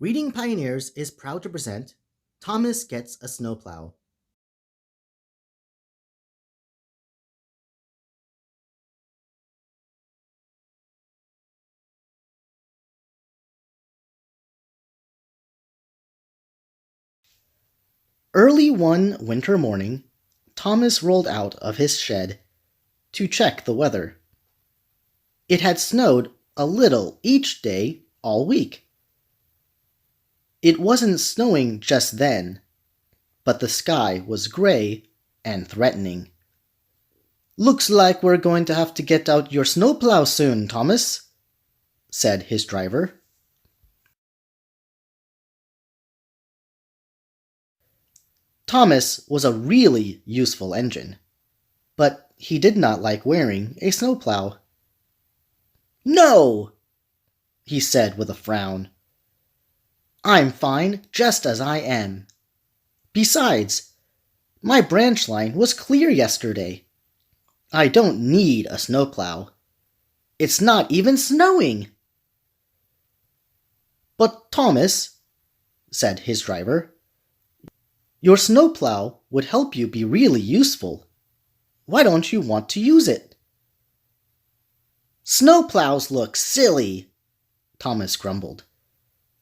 Reading Pioneers is proud to present Thomas Gets a Snowplow. Early one winter morning, Thomas rolled out of his shed to check the weather. It had snowed a little each day all week. It wasn't snowing just then, but the sky was gray and threatening. "Looks like we're going to have to get out your snowplow soon, Thomas," said his driver. Thomas was a really useful engine, but he did not like wearing a snowplow. "No!" he said with a frown. "I'm fine just as I am. Besides, my branch line was clear yesterday. I don't need a snowplow. It's not even snowing." "But Thomas," said his driver, "your snowplow would help you be really useful. Why don't you want to use it?" "Snowplows look silly," Thomas grumbled.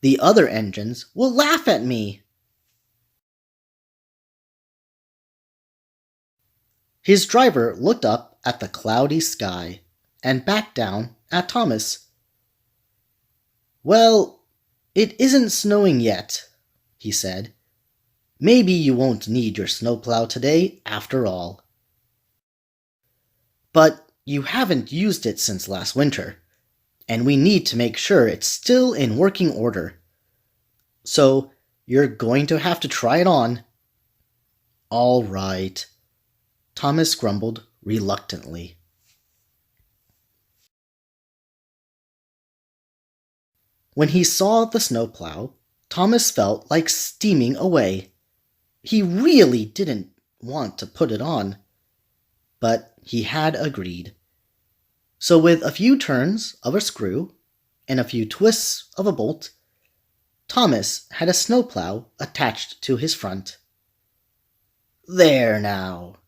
"The other engines will laugh at me." His driver looked up at the cloudy sky and back down at Thomas. "Well, it isn't snowing yet," he said. "Maybe you won't need your snowplow today after all. But you haven't used it since last winter, and we need to make sure it's still in working order. So you're going to have to try it on." "All right," Thomas grumbled reluctantly. When he saw the snowplow, Thomas felt like steaming away. He really didn't want to put it on, but he had agreed. So with a few turns of a screw and a few twists of a bolt, Thomas had a snowplow attached to his front. "There now,"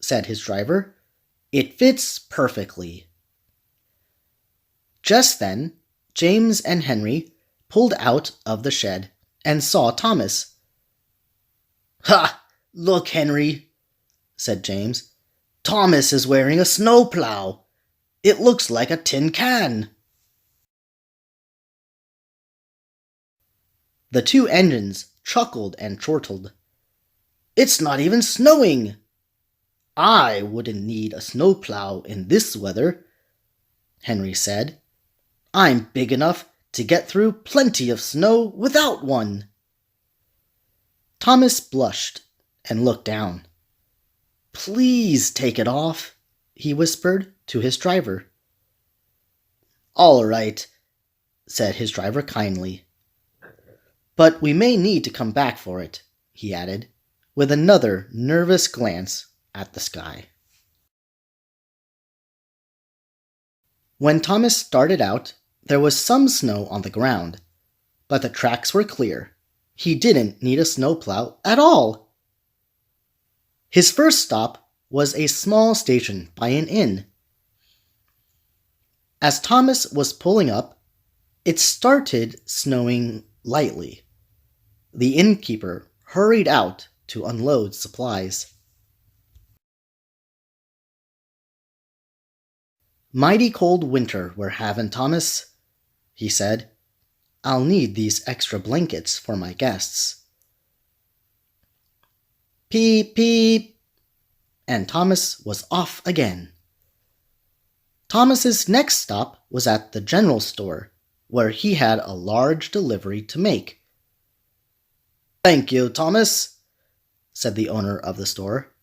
said his driver. "It fits perfectly." Just then, James and Henry pulled out of the shed and saw Thomas. "Ha! Look, Henry," said James. "Thomas is wearing a snowplow. It looks like a tin can." The two engines chuckled and chortled. "It's not even snowing. I wouldn't need a snowplow in this weather," Henry said. "I'm big enough to get through plenty of snow without one." Thomas blushed and looked down. "Please take it off," he whispered to his driver. "All right," said his driver kindly. "But we may need to come back for it," he added, with another nervous glance at the sky. When Thomas started out, there was some snow on the ground, but the tracks were clear. He didn't need a snowplow at all. His first stop was a small station by an inn. As Thomas was pulling up, it started snowing lightly. The innkeeper hurried out to unload supplies. "Mighty cold winter we're having, Thomas," he said. "I'll need these extra blankets for my guests." Peep, peep, and Thomas was off again. Thomas's next stop was at the general store, where he had a large delivery to make. "Thank you, Thomas," said the owner of the store.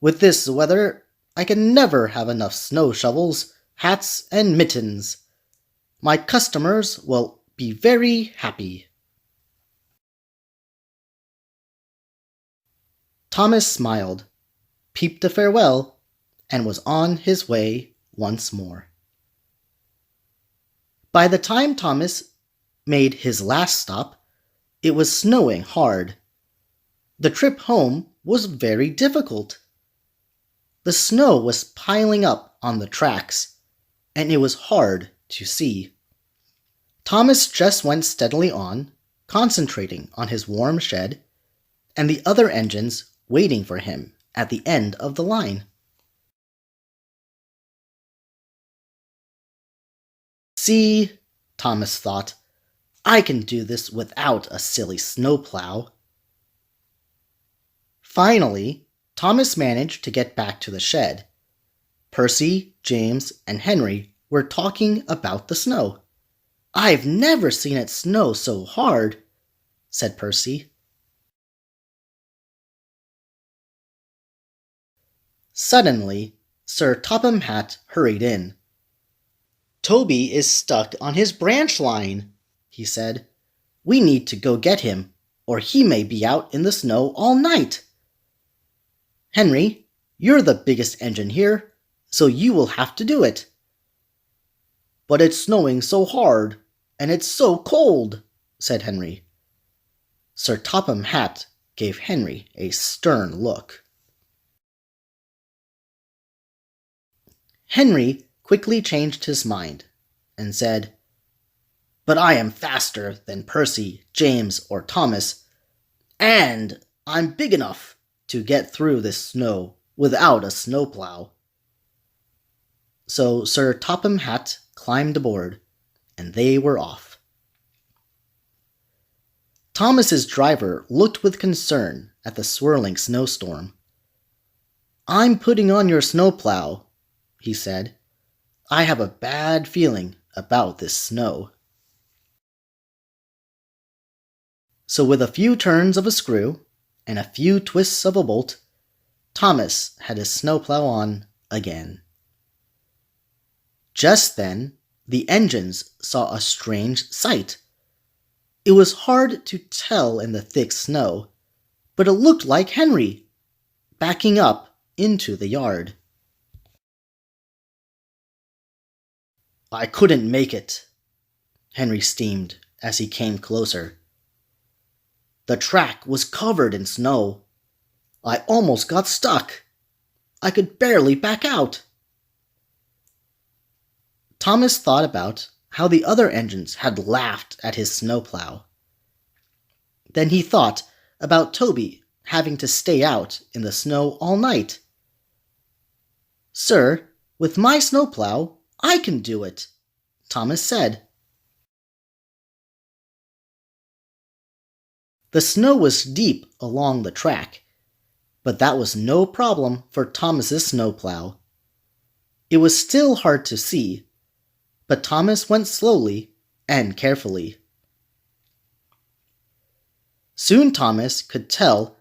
"With this weather, I can never have enough snow shovels, hats, and mittens. My customers will be very happy." Thomas smiled, peeped a farewell, and was on his way once more. By the time Thomas made his last stop, it was snowing hard. The trip home was very difficult. The snow was piling up on the tracks, and it was hard to see. Thomas just went steadily on, concentrating on his warm shed, and the other engines waiting for him at the end of the line. See, Thomas thought, I can do this without a silly snowplow. Finally, Thomas managed to get back to the shed. Percy, James, and Henry were talking about the snow. I've never seen it snow so hard, said Percy. Suddenly, Sir Topham Hatt hurried in. Toby is stuck on his branch line, he said. We need to go get him, or he may be out in the snow all night. Henry, you're the biggest engine here, so you will have to do it. But it's snowing so hard, and it's so cold, said Henry. Sir Topham Hatt gave Henry a stern look. Henry quickly changed his mind and said, But I am faster than Percy, James, or Thomas, and I'm big enough to get through this snow without a snowplow. So Sir Topham Hatt climbed aboard, and they were off. Thomas's driver looked with concern at the swirling snowstorm. I'm putting on your snowplow, he said. I have a bad feeling about this snow. So with a few turns of a screw and a few twists of a bolt, Thomas had his snowplow on again. Just then, the engines saw a strange sight. It was hard to tell in the thick snow, but it looked like Henry, backing up into the yard. I couldn't make it, Henry steamed as he came closer. The track was covered in snow. I almost got stuck. I could barely back out. Thomas thought about how the other engines had laughed at his snowplow. Then he thought about Toby having to stay out in the snow all night. Sir, with my snowplow, I can do it, Thomas said. The snow was deep along the track, but that was no problem for Thomas's snowplow. It was still hard to see, but Thomas went slowly and carefully. Soon Thomas could tell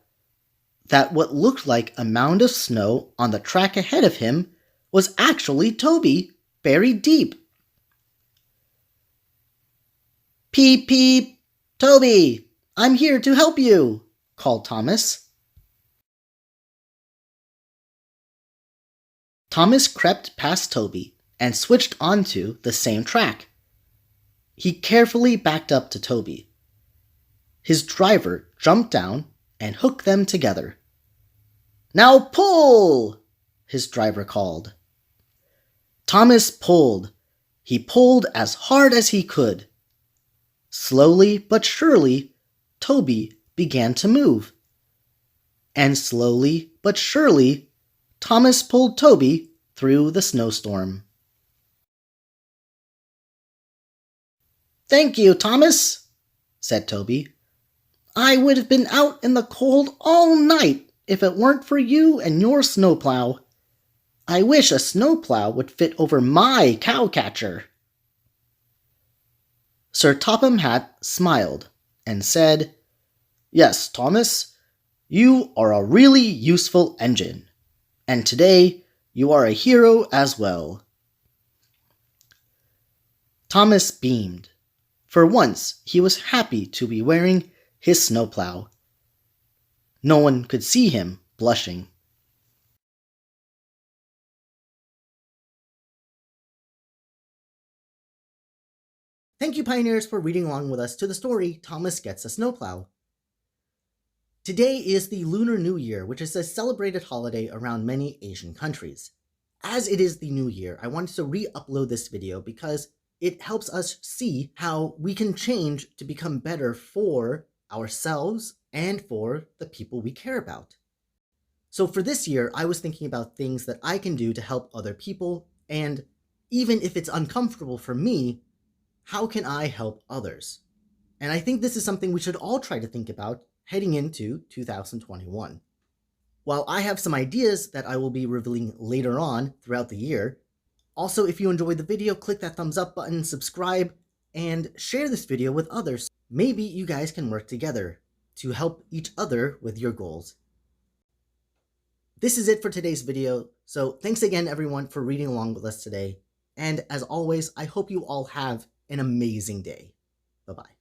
that what looked like a mound of snow on the track ahead of him was actually Toby, buried deep. Peep, peep, Toby, I'm here to help you, called Thomas. Thomas crept past Toby and switched onto the same track. He carefully backed up to Toby. His driver jumped down and hooked them together. Now pull, his driver called. Thomas pulled. He pulled as hard as he could. Slowly but surely, Toby began to move. And slowly but surely, Thomas pulled Toby through the snowstorm. Thank you, Thomas, said Toby. I would have been out in the cold all night if it weren't for you and your snowplow. I wish a snowplow would fit over my cowcatcher. Sir Topham Hatt smiled and said, Yes, Thomas, you are a really useful engine, and today you are a hero as well. Thomas beamed. For once, he was happy to be wearing his snowplow. No one could see him blushing. Thank you, pioneers, for reading along with us to the story Thomas Gets a Snowplow. Today is the Lunar New Year, which is a celebrated holiday around many Asian countries. As it is the new year, I wanted to re-upload this video because it helps us see how we can change to become better for ourselves and for the people we care about. So for this year, I was thinking about things that I can do to help other people, and even if it's uncomfortable for me, how can I help others? And I think this is something we should all try to think about heading into 2021. While I have some ideas that I will be revealing later on throughout the year, also if you enjoyed the video, click that thumbs up button, subscribe, and share this video with others. Maybe you guys can work together to help each other with your goals. This is it for today's video, so thanks again everyone for reading along with us today, and as always, I hope you all have an amazing day. Bye-bye.